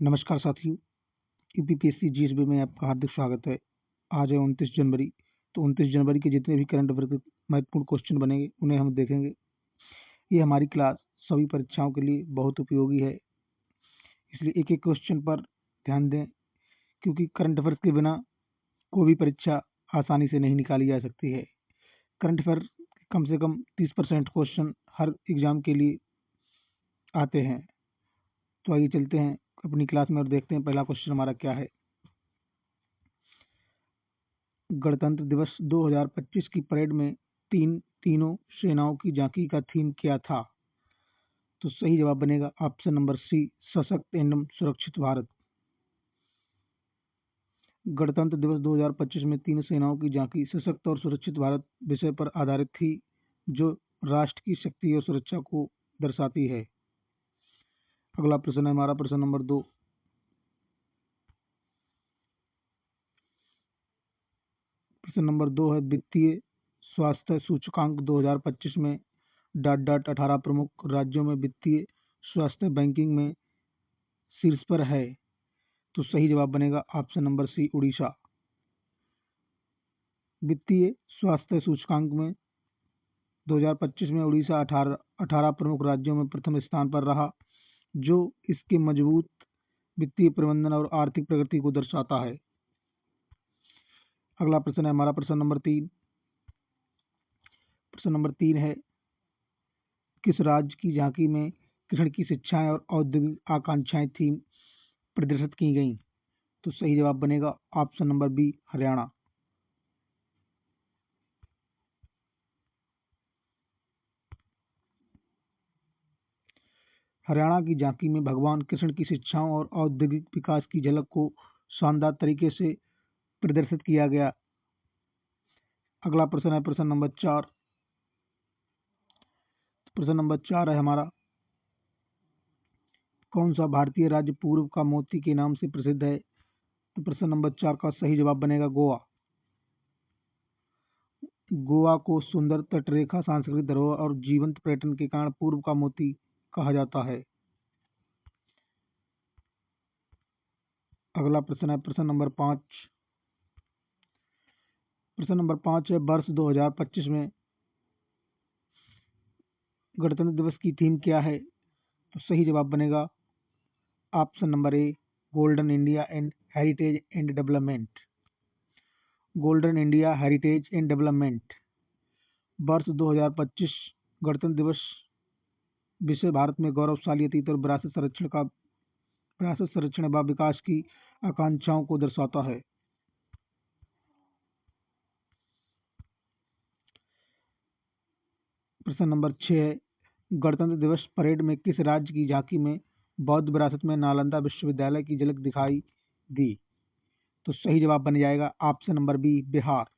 नमस्कार साथियों। UPPSC GSB में आपका हार्दिक स्वागत है। आज है 29 जनवरी। तो 29 जनवरी के जितने भी करंट अफेयर के महत्वपूर्ण क्वेश्चन बनेंगे उन्हें हम देखेंगे। ये हमारी क्लास सभी परीक्षाओं के लिए बहुत उपयोगी है, इसलिए एक एक क्वेश्चन पर ध्यान दें, क्योंकि करंट अफेयर के बिना कोई भी परीक्षा आसानी से नहीं निकाली जा सकती है। करंट अफेयर कम से कम 30% क्वेश्चन हर एग्जाम के लिए आते हैं। तो आइए चलते हैं अपनी क्लास में और देखते हैं पहला क्वेश्चन हमारा क्या है। गणतंत्र दिवस 2025 की परेड में तीनों सेनाओं की झांकी का थीम क्या था? तो सही जवाब बनेगा ऑप्शन नंबर सी, सशक्त एवं सुरक्षित भारत। गणतंत्र दिवस 2025 में तीनों सेनाओं की झांकी सशक्त और सुरक्षित भारत विषय पर आधारित थी, जो राष्ट्र की शक्ति और सुरक्षा को दर्शाती है। अगला प्रश्न है हमारा प्रश्न नंबर 2। प्रश्न नंबर 2 है वित्तीय स्वास्थ्य सूचकांक 2025 में ... 18 प्रमुख राज्यों में वित्तीय स्वास्थ्य बैंकिंग में शीर्ष पर है। तो सही जवाब बनेगा ऑप्शन नंबर सी, उड़ीसा। वित्तीय स्वास्थ्य सूचकांक में 2025 में उड़ीसा 18 प्रमुख राज्यों में प्रथम स्थान पर रहा, जो इसके मजबूत वित्तीय प्रबंधन और आर्थिक प्रगति को दर्शाता है। अगला प्रश्न है हमारा प्रश्न नंबर 3। प्रश्न नंबर 3 है किस राज्य की झांकी में कृषि की शिक्षाएं और औद्योगिक आकांक्षाएं थीम प्रदर्शित की गई? तो सही जवाब बनेगा option number B, Haryana. Haryana की झांकी में भगवान कृष्ण की शिक्षाओं और औद्योगिक विकास की झलक को शानदार तरीके से प्रदर्शित किया गया। अगला प्रश्न है प्रश्न नंबर 4। प्रश्न नंबर 4 है हमारा कौन सा भारतीय राज्य पूर्व का मोती के नाम से प्रसिद्ध है? तो प्रश्न नंबर 4 का सही जवाब बनेगा गोवा। गोवा को सुंदर तटरेखा, सांस्कृतिक धरोहर और जीवंत पर्यटन के कारण पूर्व का मोती कहा जाता है। अगला प्रश्न है प्रश्न नंबर 5। प्रश्न नंबर 5 है वर्ष 2025 में गणतंत्र दिवस की थीम क्या है? तो सही जवाब बनेगा option number A, golden India and heritage and development. Golden India heritage and development. वर्ष 2025 गणतंत्र दिवस विषय भारत में गौरवशाली अतीत और विरासत संरक्षण व विकास की आकांक्षाओं को दर्शाता है। प्रश्न नंबर 6 है गणतंत्र दिवस परेड में किस राज्य की झांकी में बौद्ध विरासत में नालंदा विश्वविद्यालय की झलक दिखाई दी? तो सही जवाब बन जाएगा ऑप्शन नंबर बी, बिहार।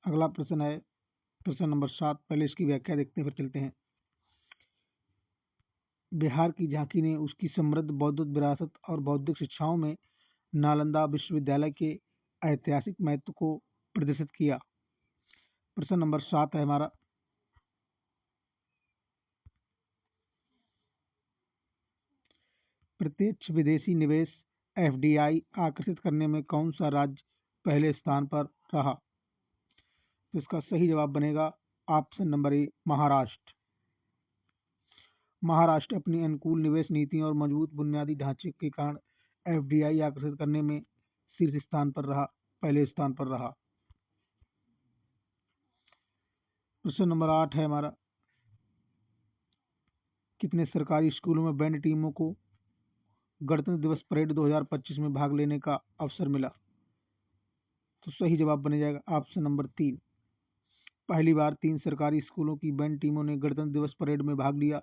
अगला प्रश्न है प्रश्न नंबर 7। पहले इसकी व्याख्या देखते हैं फिर चलते हैं। बिहार की झांकी ने उसकी समृद्ध बौद्ध विरासत और बौद्धिक शिक्षाओं में नालंदा विश्वविद्यालय के ऐतिहासिक महत्व को प्रदर्शित किया। प्रश्न नंबर 7 है हमारा प्रत्यक्ष विदेशी निवेश एफडीआई आकर्षित करने में कौन सा राज्य पहले स्थान पर रहा? तो इसका सही जवाब बनेगा option number A, Maharashtra. Maharashtra अपनी अनुकूल निवेश नीतियों और मजबूत बुनियादी ढांचे के कारण एफडीआई आकर्षित करने में शीर्ष स्थान पर रहा, पहले स्थान पर रहा। प्रश्न नंबर 8 है हमारा कितने सरकारी स्कूलों में बैंड टीमों को गणतंत्र दिवस परेड 2025 में भाग लेने का अवसर मिला? तो सही जवाब बन जाएगा ऑप्शन नंबर 3। पहली बार 3 सरकारी स्कूलों की बैंड टीमों ने गणतंत्र दिवस परेड में भाग लिया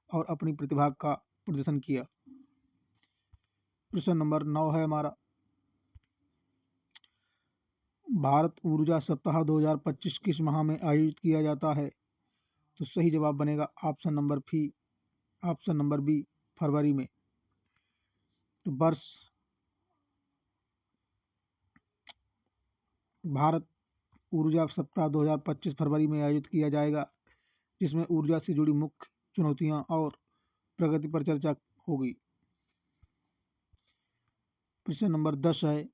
और अपनी प्रतिभा का प्रदर्शन किया। प्रश्न नंबर 9 है हमारा भारत ऊर्जा सप्ताह 2025 किस माह में आयोजित किया जाता है? तो सही जवाब बनेगा ऑप्शन नंबर बी, फरवरी में। तो वर्ष भारत ऊर्जा सप्ताह 2025 फरवरी में आयोजित किया जाएगा, जिसमें ऊर्जा से जुड़ी मुख्य चुनौतियां और प्रगति पर चर्चा होगी। प्रश्न नंबर 10 है,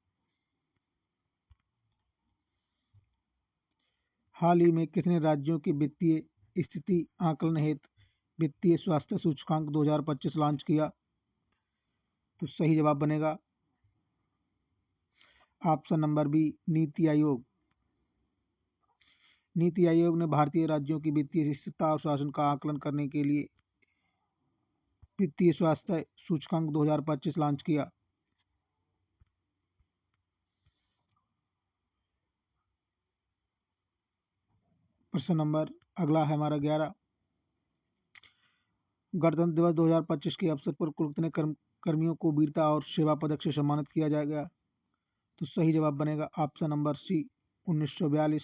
हाल ही में कितने राज्यों की वित्तीय स्थिति आकलन हेतु वित्तीय स्वास्थ्य सूचकांक 2025 लॉन्च किया? तो सही जवाब बनेगा option number B, NITI Aayog. NITI Aayog ने भारतीय राज्यों की वित्तीय स्थिरता और शासन का आकलन करने के लिए वित्तीय स्वास्थ्य सूचकांक 2025 लॉन्च किया। प्रश्न नंबर अगला है हमारा 11, गणतंत्र दिवस 2025 के अवसर पर कुल कितने कर्मियों को वीरता और सेवा पदक से सम्मानित किया जाएगा? तो सही जवाब बनेगा ऑप्शन नंबर सी, 1942।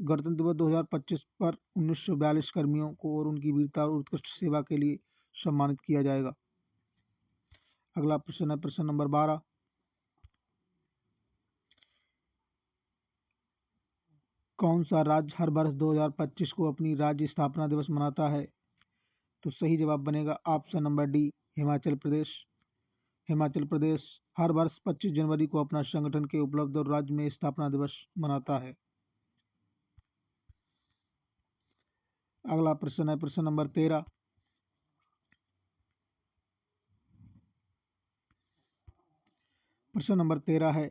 गणतंत्र दिवस 2025 पर 1942 कर्मियों को और उनकी वीरता और उत्कृष्ट सेवा के लिए सम्मानित किया जाएगा। अगला प्रश्न है प्रश्न नंबर 12, कौन सा राज्य हर वर्ष 2025 को अपनी राज्य स्थापना दिवस मनाता है? तो सही जवाब बनेगा option number D, Himachal Pradesh. Himachal Pradesh हर वर्ष 25 जनवरी को अपना संगठन के उपलब्ध और राज्य में स्थापना दिवस मनाता है। अगला प्रश्न है प्रश्न नंबर 13, प्रश्न नंबर 13 है,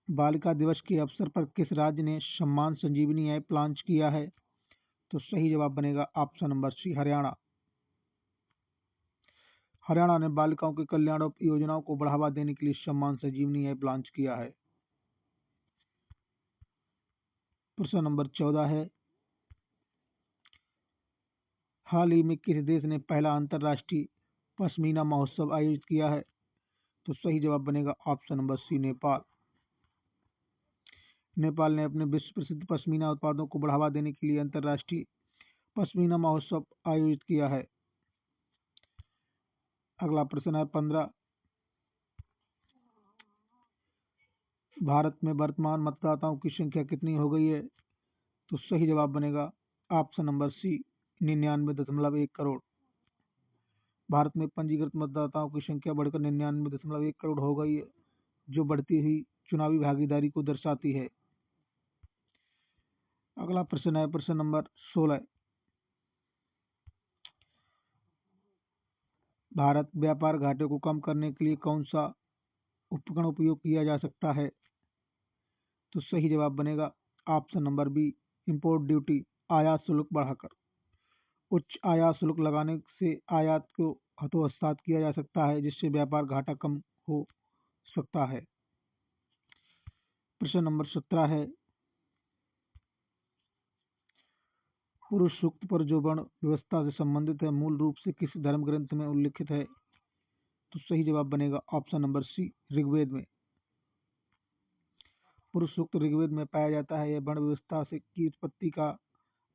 बालिका दिवस के अवसर पर किस राज्य ने सम्मान संजीवनी ऐप लॉन्च किया है? तो सही जवाब बनेगा option number C, Haryana. Haryana ने बालिकाओं के कल्याण और योजनाओं को बढ़ावा देने के लिए सम्मान संजीवनी ऐप लॉन्च किया है। प्रश्न नंबर 14 है, हाल ही में किस देश ने पहला अंतर्राष्ट्रीय पश्मीना महोत्सव आयोजित किया है? तो सही जवाब बनेगा option number C, Nepal. Nepal ने अपने विश्व प्रसिद्ध पश्मीना उत्पादों को बढ़ावा देने के लिए अंतर्राष्ट्रीय पश्मीना महोत्सव आयोजित किया है। अगला प्रश्न है 15, भारत में वर्तमान मतदाताओं की संख्या कितनी हो गई है? तो सही जवाब बनेगा option number C, 99.1 crore. Bharat में पंजीकृत मतदाताओं की संख्या बढ़कर 99.1 करोड़ हो गई है, जो बढ़ती हुई चुनावी भागीदारी को दर्शाती है। अगला प्रश्न है प्रश्न नंबर 16, भारत व्यापार घाटे को कम करने के लिए कौन सा उपकरण उपयोग किया जा सकता है? तो सही जवाब बनेगा option number B, import duty, आयात शुल्क बढ़ाकर। उच्च आयात शुल्क लगाने से आयात को हतोत्साहित किया जा सकता है, जिससे व्यापार घाटा कम हो सकता है। प्रश्न नंबर 17 है, पुरुष सूक्त पर जो वर्ण व्यवस्था से संबंधित है मूल रूप से किस धर्म ग्रंथ में उल्लिखित है? तो सही जवाब बनेगा ऑप्शन नंबर सी, ऋग्वेद में। पुरुष सूक्त ऋग्वेद में पाया जाता है। यह वर्ण व्यवस्था से की उत्पत्ति का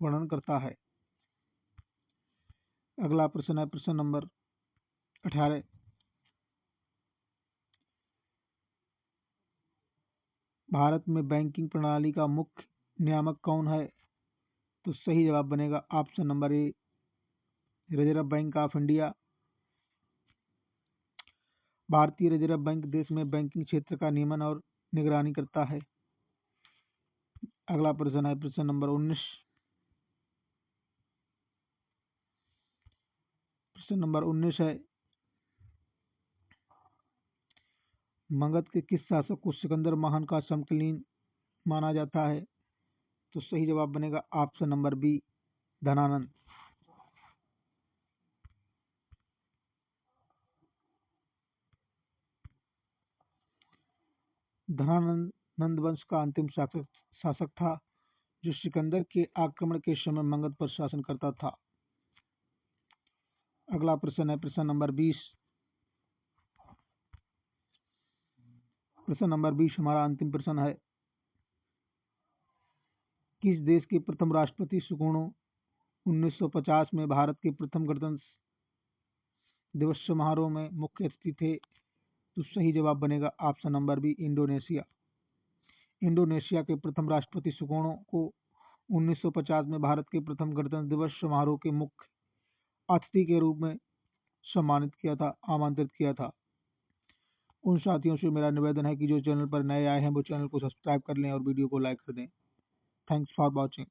वर्णन करता है। अगला प्रश्न है प्रश्न नंबर 18, भारत में बैंकिंग प्रणाली का मुख्य नियामक कौन है? तो सही जवाब बनेगा option number A, reserve bank of India. भारतीय रिजर्व बैंक देश में बैंकिंग क्षेत्र का नियमन और निगरानी करता है। अगला प्रश्न है प्रश्न नंबर 19, प्रश्न नंबर 19 है, मगध के किस शासक को सिकंदर महान का समकालीन माना जाता है? तो सही जवाब बनेगा option number B, Dhanananda. Dhanananda Nanda वंश का अंतिम शासक था, जो सिकंदर के आक्रमण के समय मगध पर शासन करता था। अगला प्रश्न है प्रश्न नंबर 20, प्रश्न नंबर 20 हमारा अंतिम प्रश्न है, किस देश के प्रथम राष्ट्रपति सुकर्णो 1950 में भारत के प्रथम गणतंत्र दिवस समारोह में मुख्य अतिथि थे? तो सही जवाब बनेगा option number B, Indonesia. Indonesia के प्रथम राष्ट्रपति सुकर्णो को 1950 में भारत के प्रथम गणतंत्र दिवस समारोह के मुख्य अतिथि के रूप में आमंत्रित किया था। उन साथियों से मेरा निवेदन है कि जो चैनल पर नए आए हैं वो चैनल को सब्सक्राइब कर लें और वीडियो को लाइक कर दें। Thanks for watching.